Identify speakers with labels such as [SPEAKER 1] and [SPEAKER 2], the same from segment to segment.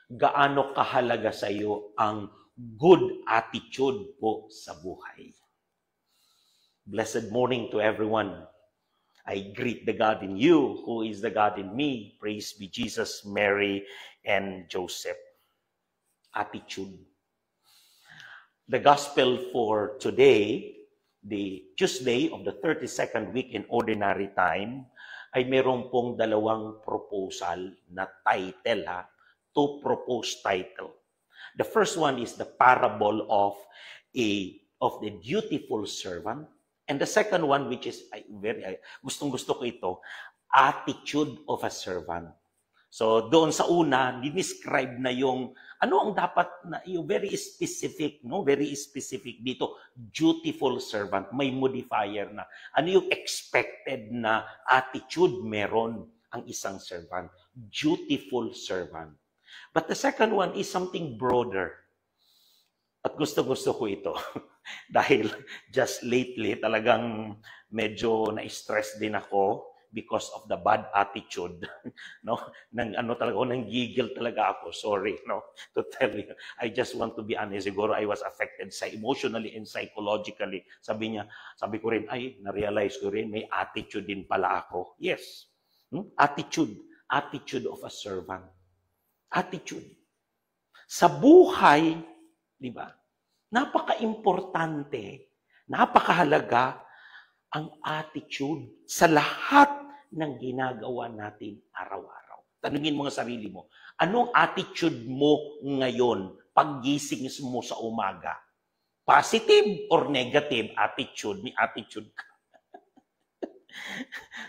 [SPEAKER 1] gaano kahalaga sa iyo ang good attitude po sa buhay. Blessed morning to everyone. I greet the God in you, who is the God in me. Praise be Jesus, Mary, and Joseph. Attitude. The gospel for today, the Tuesday of the 32nd week in ordinary time, ay meron pong dalawang proposal na title, two proposed title. The first one is the parable of the dutiful servant, and the second one, which is gustong-gusto ko ito, attitude of a servant. So doon sa una, dinescribe na yung ano ang dapat na yung very specific, no? Very specific dito, dutiful servant, may modifier na. Ano yung expected na attitude meron ang isang servant? Dutiful servant. But the second one is something broader. At gusto-gusto ko ito. Dahil just lately, talagang medyo na-stress din ako because of the bad attitude, no? Nang gigil talaga ako. Sorry, no, to tell you. I just want to be honest. Siguro I was affected emotionally and psychologically. Sabi ko rin, na-realize ko rin, may attitude din pala ako. Yes. Attitude of a servant. Attitude. Sa buhay, di ba? Napaka-importante, napakahalaga ang attitude sa lahat ng ginagawa natin araw-araw. Tanungin mo nga sarili mo, anong attitude mo ngayon paggising mo sa umaga? Positive or negative attitude? May attitude ka.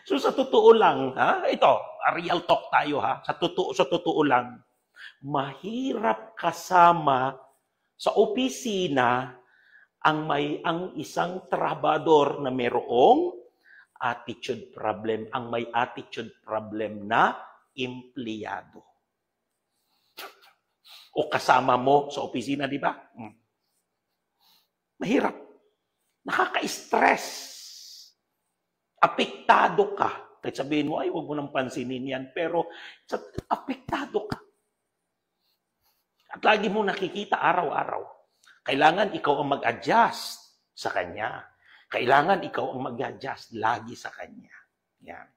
[SPEAKER 1] So sa totoo lang, ito, real talk tayo Sa totoo lang, mahirap kasama sa opisina ang isang trabador na mayroong attitude problem, ang may attitude problem na empleyado. O kasama mo sa opisina, di ba? Mahirap. Nakaka-stress. Apektado ka. Kahit sabihin mo, huwag mo nang pansinin yan. Pero, apektado ka. At lagi mo nakikita araw-araw. Kailangan ikaw ang mag-adjust sa kanya. Kailangan ikaw ang mag-adjust lagi sa kanya. Yan.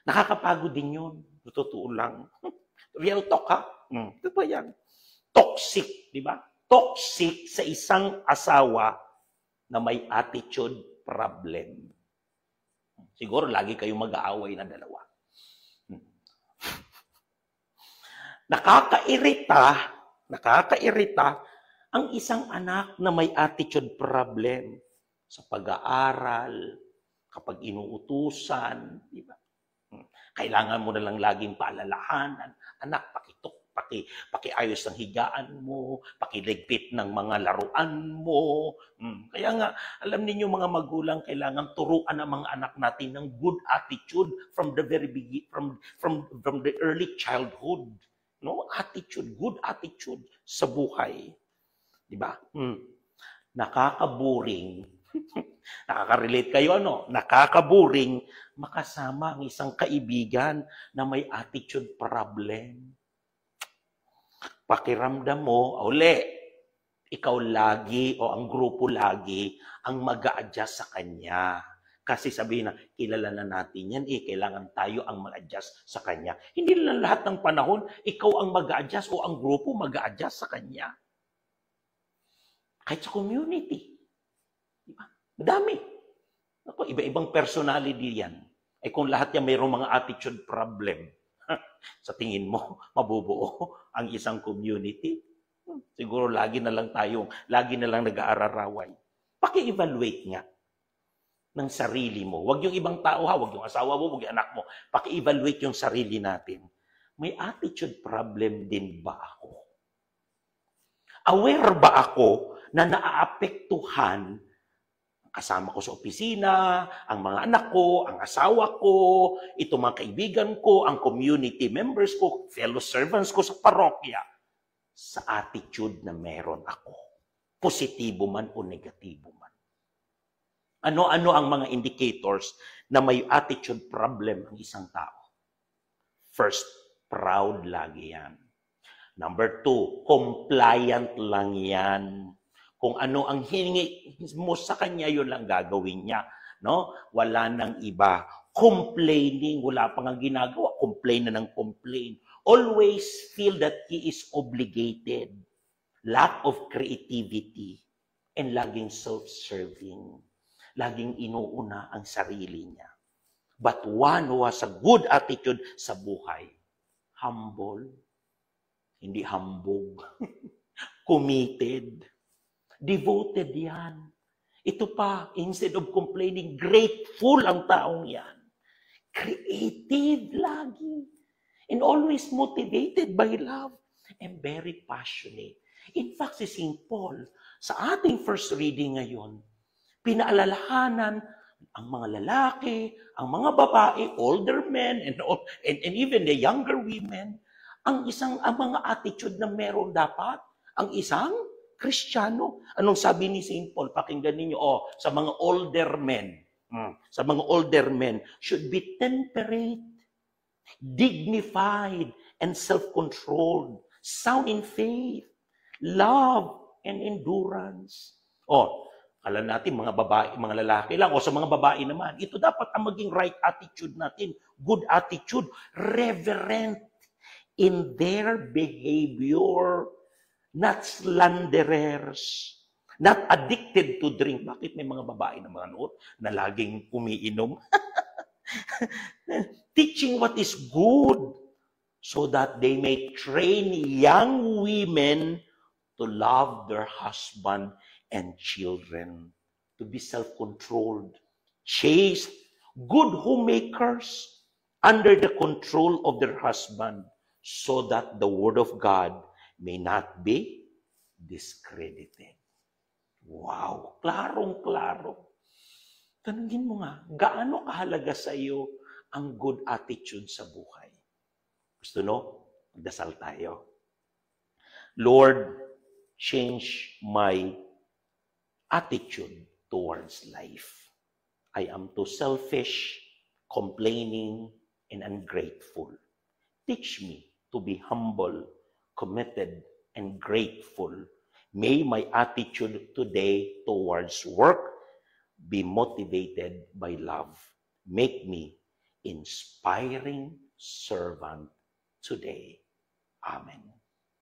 [SPEAKER 1] Nakakapagod din yun. Totoo lang. Real talk, Ito ba yan? Toxic, di ba? Toxic sa isang asawa na may attitude problem. Siguro lagi kayong mag-aaway na dalawa. Nakakairita ang isang anak na may attitude problem sa pag-aaral, kapag inuutusan, di ba? Kailangan mo na lang laging paalalahanan, anak, pakiayos ng higaan mo, pakiligpit ng mga laruan mo. Kaya nga, alam niyo mga magulang, kailangan turuan ang mga anak natin ng good attitude from the very beginning, from the early childhood. No, attitude, good attitude sa buhay. Di ba? Nakakaboring. Nakaka-relate kayo, Nakakaboring makasama ang isang kaibigan na may attitude problem. Pakiramdam mo, ikaw lagi o ang grupo lagi ang mag-a-adjust sa kanya. Kasi sabihin na, kilala na natin yan, kailangan tayo ang mag-adjust sa kanya. Hindi lang lahat ng panahon, ikaw ang mag-adjust o ang grupo mag-adjust sa kanya. Kahit sa community. Diba? Madami. Iba-ibang personality yan. Kung lahat yan mayroong mga attitude problem, sa tingin mo, mabubuo ang isang community? Siguro lagi na lang nag-aararaway. Paki-evaluate nga ng sarili mo. Huwag yung ibang tao, huwag yung asawa mo, huwag yung anak mo. Paki-evaluate yung sarili natin. May attitude problem din ba ako? Aware ba ako na naaapektuhan kasama ko sa opisina, ang mga anak ko, ang asawa ko, itong mga kaibigan ko, ang community members ko, fellow servants ko sa parokya, sa attitude na meron ako. Positibo man o negatibo man. Ano-ano ang mga indicators na may attitude problem ang isang tao? First, proud lagi yan. Number 2, compliant lang yan. Kung ano ang hiningi mo sa kanya, yun lang gagawin niya. No? Wala nang iba. Complaining, wala pang ang ginagawa, complain na ng complain. Always feel that he is obligated. Lack of creativity. And laging self-serving. Laging inuuna ang sarili niya. But one who has a good attitude sa buhay, humble, hindi hambog, committed, devoted yan. Ito pa, instead of complaining, grateful ang taong yan. Creative lagi. And always motivated by love. And very passionate. In fact, si St. Paul, sa ating first reading ngayon, pinaalalahanan ang mga lalaki, ang mga babae, older men, and even the younger women, ang mga attitude na meron dapat, ang isang Kristiyano. Anong sabi ni St. Paul? Pakinggan ninyo, sa mga older men, should be temperate, dignified, and self-controlled, sound in faith, love, and endurance. Alam natin, mga babae, mga lalaki lang, o sa mga babae naman, ito dapat ang maging right attitude natin. Good attitude, reverent in their behavior, not slanderers, not addicted to drink. Bakit may mga babae na mga noon na laging umiinom? Teaching what is good, so that they may train young women to love their husband and children, to be self-controlled, chaste, good homemakers, under the control of their husband, so that the word of God may not be discredited. Wow, klarong-klaro. Tanungin mo nga, gaano kahalaga sa iyo ang good attitude sa buhay? Gusto no? Magdasal tayo. Lord, change my attitude towards life. I am too selfish, complaining, and ungrateful. Teach me to be humble, committed, and grateful. May my attitude today towards work be motivated by love. Make me inspiring servant today. Amen.